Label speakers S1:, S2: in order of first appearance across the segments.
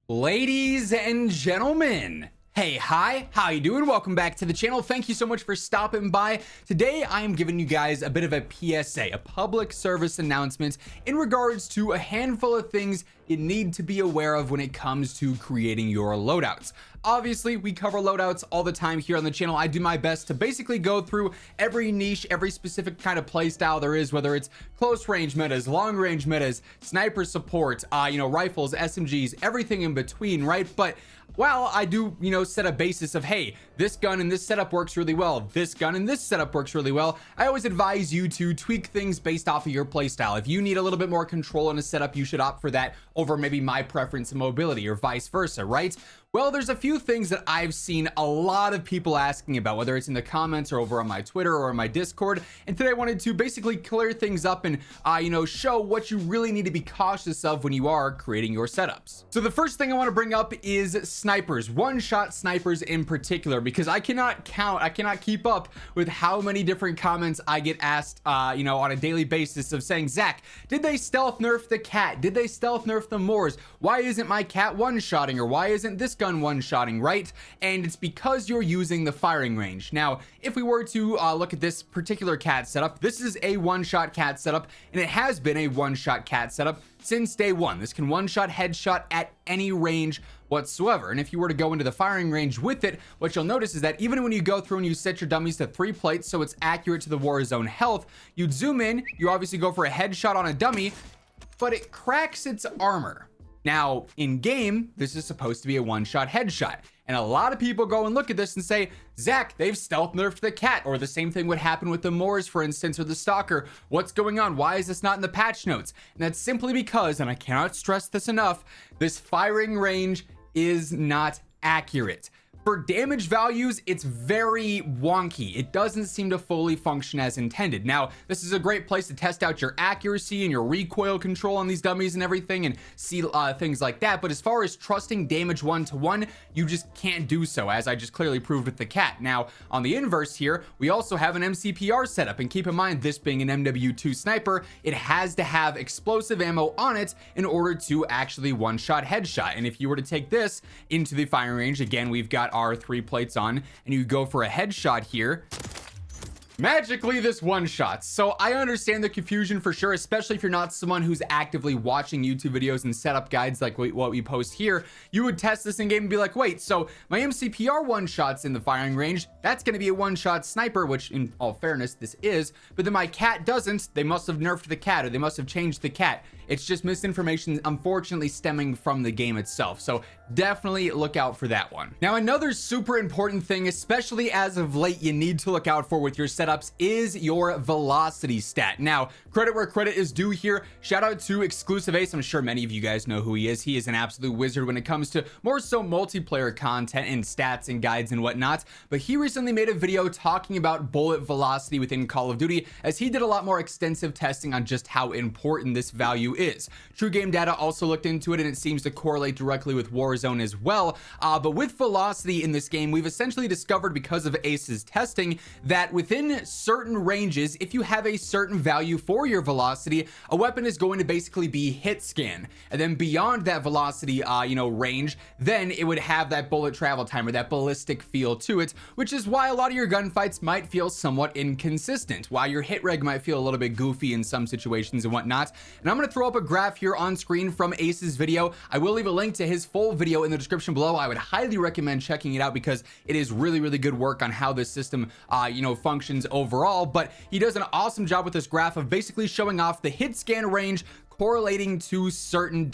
S1: Ladies and gentlemen, hey, hi, how you doing? Welcome back to the channel. Thank you so much for stopping by. Today, I am giving you guys a bit of a PSA, a public service announcement in regards to a handful of things you need to be aware of when it comes to creating your loadouts. Obviously, we cover loadouts all the time here on the channel. I do my best to basically go through every niche, every specific kind of play style there is, whether it's close range metas, long range metas, sniper support, rifles, SMGs, everything in between, right? But while I do, set a basis of, hey, this gun and this setup works really well, this gun and this setup works really well, I always advise you to tweak things based off of your playstyle. If you need a little bit more control in a setup, you should opt for that over maybe my preference and mobility, or vice versa, right? Well, there's a few things that I've seen a lot of people asking about, whether it's in the comments or over on my Twitter or on my Discord. And today I wanted to basically clear things up and, show what you really need to be cautious of when you are creating your setups. So the first thing I want to bring up is snipers, one-shot snipers in particular, because I cannot keep up with how many different comments I get asked, on a daily basis of saying, Zach, did they stealth nerf the cat? Did they stealth nerf the Moors? Why isn't my cat one-shotting? Or why isn't this gun one-shotting, right? And it's because you're using the firing range. Now, if we were to look at this particular cat setup, this is a one-shot cat setup, and it has been a one-shot cat setup since day one. This can one-shot headshot at any range whatsoever. And if you were to go into the firing range with it, what you'll notice is that even when you go through and you set your dummies to 3 plates so it's accurate to the Warzone health, you'd zoom in, you obviously go for a headshot on a dummy, but it cracks its armor. Now, in game, this is supposed to be a one-shot headshot. And a lot of people go and look at this and say, Zach, they've stealth nerfed the cat. Or the same thing would happen with the Moors, for instance, or the Stalker. What's going on? Why is this not in the patch notes? And that's simply because, and I cannot stress this enough, this firing range is not accurate. For damage values, it's very wonky. It doesn't seem to fully function as intended. Now, this is a great place to test out your accuracy and your recoil control on these dummies and everything and see things like that. But as far as trusting damage one-to-one, you just can't do so, as I just clearly proved with the cat. Now, on the inverse here, we also have an MCPR setup. And keep in mind, this being an MW2 sniper, it has to have explosive ammo on it in order to actually one-shot headshot. And if you were to take this into the firing range, again, we've got our 3 plates on, and you go for a headshot here, magically this one shots. So I understand the confusion for sure, especially if you're not someone who's actively watching YouTube videos and setup guides like what we post here. You would test this in game and be like, wait, so my MCPR one shots in the firing range, that's going to be a one-shot sniper, which in all fairness this is, but then my cat doesn't. They must have nerfed the cat, or they must have changed the cat. It's just misinformation, unfortunately, stemming from the game itself. So definitely look out for that one. Now, another super important thing, especially as of late, you need to look out for with your setups is your velocity stat. Now, credit where credit is due here. Shout out to Exclusive Ace. I'm sure many of you guys know who he is. He is an absolute wizard when it comes to more so multiplayer content and stats and guides and whatnot. But he recently made a video talking about bullet velocity within Call of Duty, as he did a lot more extensive testing on just how important this value is. True Game Data also looked into it, and it seems to correlate directly with Warzone as well. But with velocity in this game, we've essentially discovered, because of Ace's testing, that within certain ranges, if you have a certain value for your velocity, a weapon is going to basically be hit scan. And then beyond that velocity, range, then it would have that bullet travel time or that ballistic feel to it, which is why a lot of your gunfights might feel somewhat inconsistent, why your hit reg might feel a little bit goofy in some situations and whatnot. And I'm going to throw up a graph here on screen from Ace's video. I will leave a link to his full video in the description below. I would highly recommend checking it out because it is really, really good work on how this system, functions overall. But he does an awesome job with this graph of basically showing off the hit scan range correlating to certain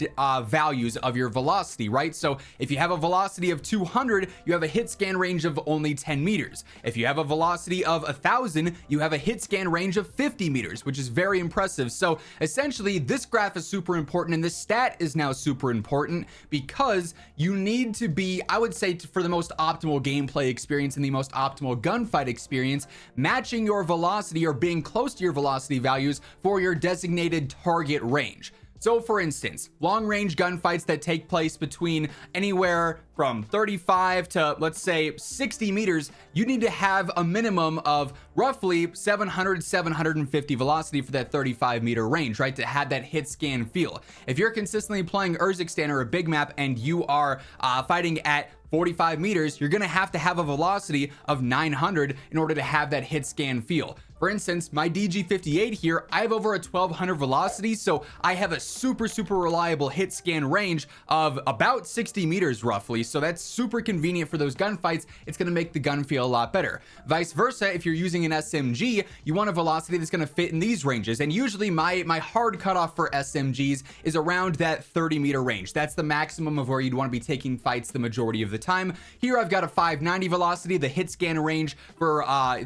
S1: values of your velocity, right? So if you have a velocity of 200, you have a hit scan range of only 10 meters. If you have a velocity of 1,000, you have a hit scan range of 50 meters, which is very impressive. So essentially, this graph is super important, and this stat is now super important because you need to be, I would say, for the most optimal gameplay experience and the most optimal gunfight experience, matching your velocity or being close to your velocity values for your designated target range. So for instance, long range gunfights that take place between anywhere from 35 to let's say 60 meters, you need to have a minimum of roughly 750 velocity for that 35 meter range, right? To have that hit scan feel. If you're consistently playing Urzikstan or a big map and you are fighting at 45 meters, you're gonna have to have a velocity of 900 in order to have that hit scan feel. For instance, my DG58 here, I have over a 1200 velocity, so I have a super reliable hit scan range of about 60 meters roughly, so that's super convenient for those gunfights. It's gonna make the gun feel a lot better. Vice versa, if you're using an SMG, you want a velocity that's gonna fit in these ranges, and usually my hard cutoff for SMGs is around that 30 meter range. That's the maximum of where you'd want to be taking fights the majority of the time. Here I've got a 590 velocity. The hit scan range for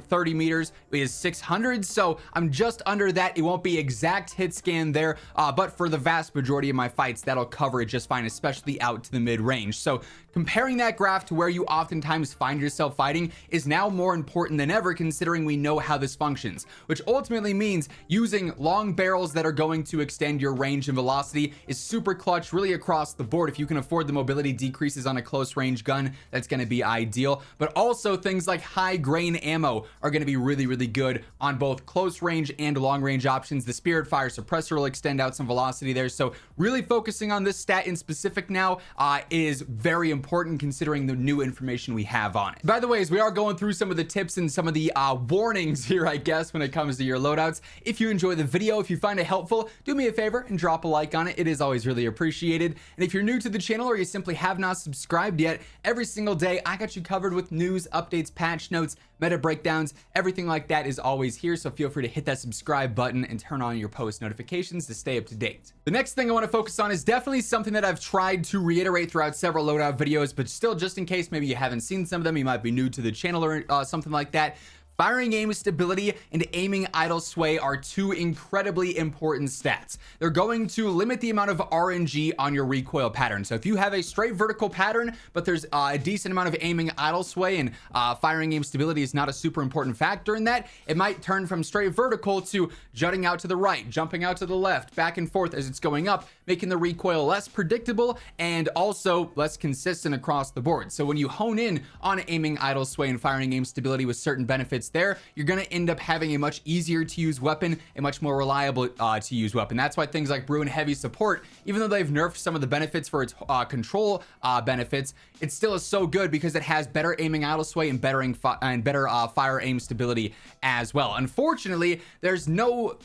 S1: 30 meters is 600, so I'm just under that. It won't be exact hit scan there, but for the vast majority of my fights, that'll cover it just fine, especially out to the mid range. So comparing that graph to where you oftentimes find yourself fighting is now more important than ever, considering we know how this functions, which ultimately means using long barrels that are going to extend your range and velocity is super clutch really across the board. If you can afford the mobility decreases on a close range gun, that's going to be ideal. But also things like high grain ammo are going to be really good on both close range and long range options. The Spirit Fire suppressor will extend out some velocity there, so really focusing on this stat in specific now is very important considering the new information we have on it. By the way, as we are going through some of the tips and some of the warnings here, I guess, when it comes to your loadouts, if you enjoy the video, if you find it helpful, do me a favor and drop a like on it. It is always really appreciated. And if you're new to the channel or you simply have not subscribed yet, every single day I got you covered with news, updates, patch notes, meta breakdowns, everything like that is always here, so feel free to hit that subscribe button and turn on your post notifications to stay up to date. The next thing I want to focus on is definitely something that I've tried to reiterate throughout several loadout videos, but still, just in case maybe you haven't seen some of them, you might be new to the channel or something like that. Firing aim stability and aiming idle sway are two incredibly important stats. They're going to limit the amount of RNG on your recoil pattern. So if you have a straight vertical pattern, but there's a decent amount of aiming idle sway and firing aim stability is not a super important factor in that, it might turn from straight vertical to jutting out to the right, jumping out to the left, back and forth as it's going up, making the recoil less predictable and also less consistent across the board. So when you hone in on aiming idle sway and firing aim stability with certain benefits there, you're going to end up having a much easier to use weapon, a much more reliable to use weapon. That's why things like Bruin Heavy Support, even though they've nerfed some of the benefits for its control benefits, it still is so good because it has better aiming idle sway and better fire aim stability as well. Unfortunately, there's no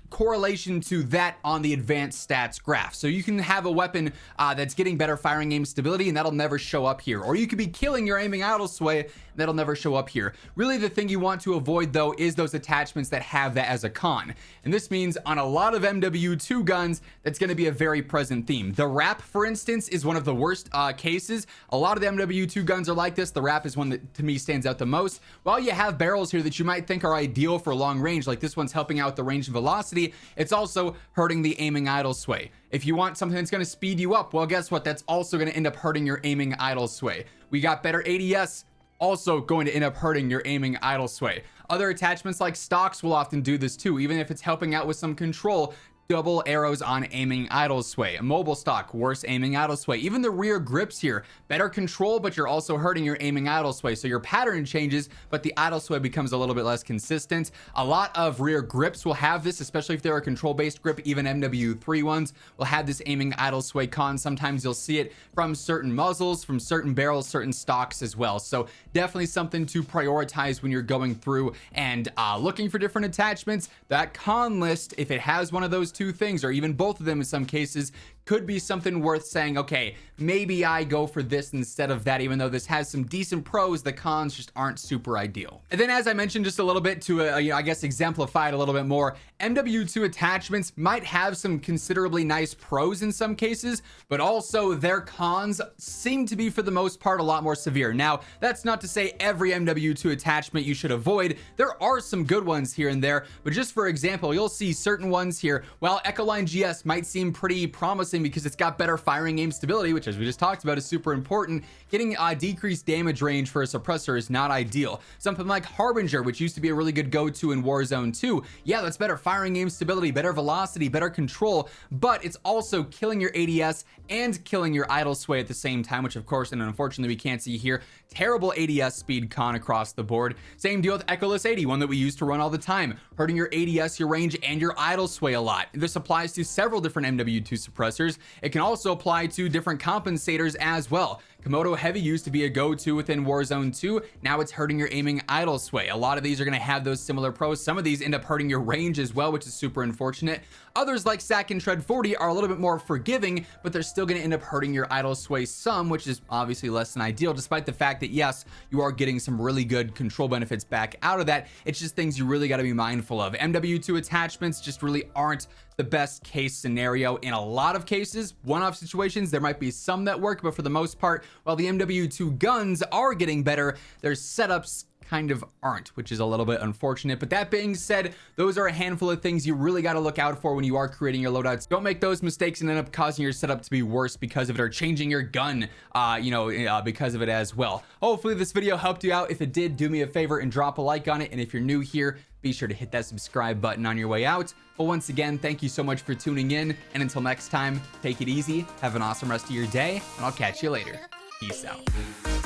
S1: correlation to that on the advanced stats graph. So you can have a weapon that's getting better firing aim stability and that'll never show up here, or you could be killing your aiming idle sway, that'll never show up here. Really, the thing you want to avoid though is those attachments that have that as a con, and this means on a lot of MW2 guns that's going to be a very present theme. The wrap, for instance, is one of the worst cases. A lot of the MW2 guns are like this. The wrap is one that to me stands out the most. While you have barrels here that you might think are ideal for long range, like this one's helping out the range and velocity, it's also hurting the aiming idle sway. If you want something that's going to speed you up, well, guess what? That's also going to end up hurting your aiming idle sway. We got better ADS, also going to end up hurting your aiming idle sway. Other attachments like stocks will often do this too, even if it's helping out with some control. Double arrows on aiming idle sway. A mobile stock, worse aiming idle sway. Even the rear grips here, better control, but you're also hurting your aiming idle sway. So your pattern changes, but the idle sway becomes a little bit less consistent. A lot of rear grips will have this, especially if they're a control-based grip. Even MW3 ones will have this aiming idle sway con. Sometimes you'll see it from certain muzzles, from certain barrels, certain stocks as well. So definitely something to prioritize when you're going through and looking for different attachments. That con list, if it has one of those two things, or even both of them in some cases, could be something worth saying, okay, maybe I go for this instead of that. Even though this has some decent pros, the cons just aren't super ideal. And then, as I mentioned just a little bit to I guess exemplify it a little bit more, MW2 attachments might have some considerably nice pros in some cases, but also their cons seem to be for the most part a lot more severe. Now, that's not to say every MW2 attachment you should avoid. There are some good ones here and there, but just for example, you'll see certain ones here. While Echoline GS might seem pretty promising interesting because it's got better firing aim stability, which, as we just talked about, is super important. Getting a decreased damage range for a suppressor is not ideal. Something like Harbinger, which used to be a really good go-to in Warzone 2, yeah, that's better firing aim stability, better velocity, better control, but it's also killing your ADS and killing your idle sway at the same time, which of course, and unfortunately we can't see here, terrible ADS speed con across the board. Same deal with Echoless 80, one that we used to run all the time, hurting your ADS, your range, and your idle sway a lot. This applies to several different MW2 suppressors. It can also apply to different compensators as well. Komodo Heavy used to be a go-to within Warzone 2. Now it's hurting your aiming idle sway. A lot of these are going to have those similar pros. Some of these end up hurting your range as well, which is super unfortunate. Others like Sack and Shred 40 are a little bit more forgiving, but they're still going to end up hurting your idle sway some, which is obviously less than ideal, despite the fact that yes, you are getting some really good control benefits back out of that. It's just things you really got to be mindful of. MW2 attachments just really aren't the best case scenario. In a lot of cases, one-off situations, there might be some that work, but for the most part, while the MW2 guns are getting better, their setups kind of aren't, which is a little bit unfortunate. But that being said, those are a handful of things you really got to look out for when you are creating your loadouts. Don't make those mistakes and end up causing your setup to be worse because of it, or changing your gun because of it as well. Hopefully this video helped you out. If it did, do me a favor and drop a like on it, and if you're new here, be sure to hit that subscribe button on your way out. But once again, thank you so much for tuning in, and until next time, take it easy, have an awesome rest of your day, and I'll catch you later. Peace out.